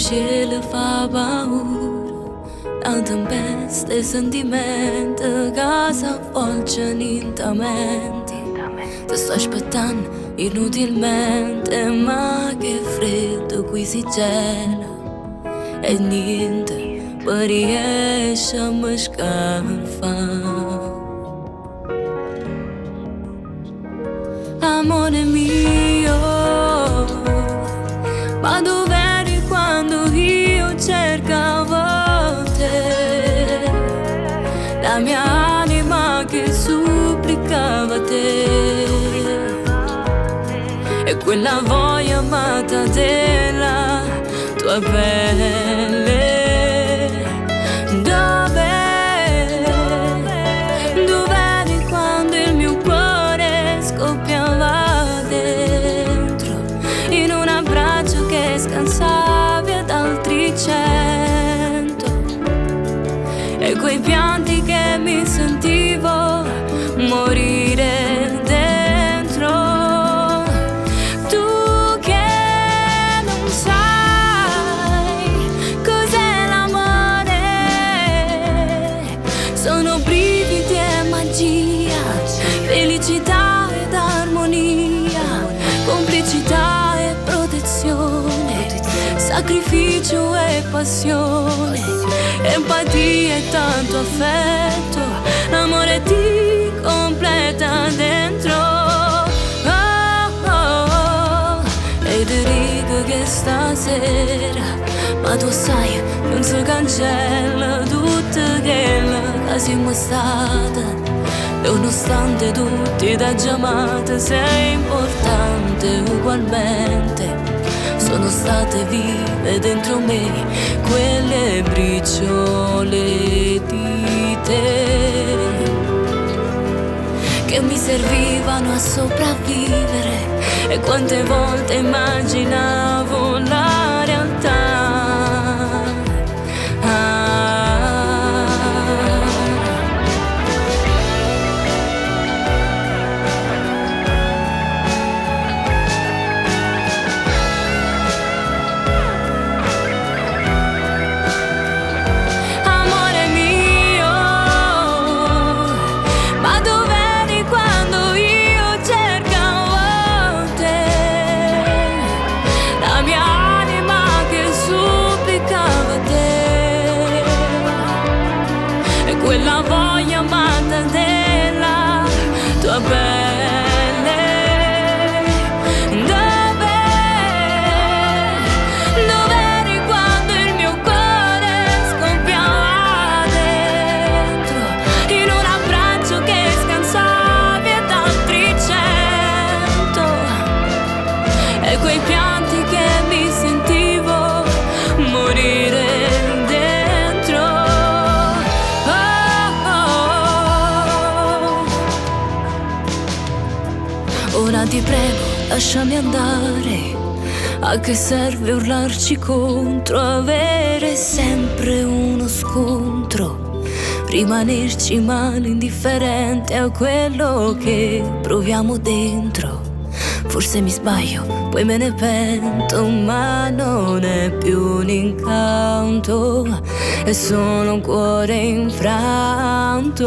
cielo fa paura, la tempesta e sentimenti che si avvolgono lentamente. Ti sto aspettando inutilmente, ma che freddo qui si gela e niente mi riesce a mi scalfare. Amore mio, ma dov'eri quando io cercavo te? La mia anima che supplicava te, e quella voglia matta della tua pelle. Dov'eri quando il mio cuore scoppiava dentro, in un abbraccio che scansavi ad altri 100, e quei pianti che mi sentivo morire dentro. Tu che non sai cos'è l'amore, sono brividi e magia, felicità ed armonia, complicità e protezione, sacrificio e passione, empatia e tanto affetto. L'amore ti completa dentro. Oh, oh, e ti dico che stasera, ma tu sai, non si cancella tutto quello che siamo state. Nonostante tutti da chiamate, sei importante ugualmente. Sono state vive dentro me quelle briciole di te che mi servivano a sopravvivere, e quante volte immaginavo la realtà. Quella voglia matta della tua pelle. Dov'eri quando il mio cuore scoppiava dentro, in un abbraccio che scansavi ad altri 100, e quei pianti che mi sentivo morire. Ora ti prego, lasciami andare. A che serve urlarci contro, avere sempre uno scontro, rimanerci male indifferente a quello che proviamo dentro. Forse mi sbaglio, poi me ne pento, ma non è più un incanto, è solo un cuore infranto.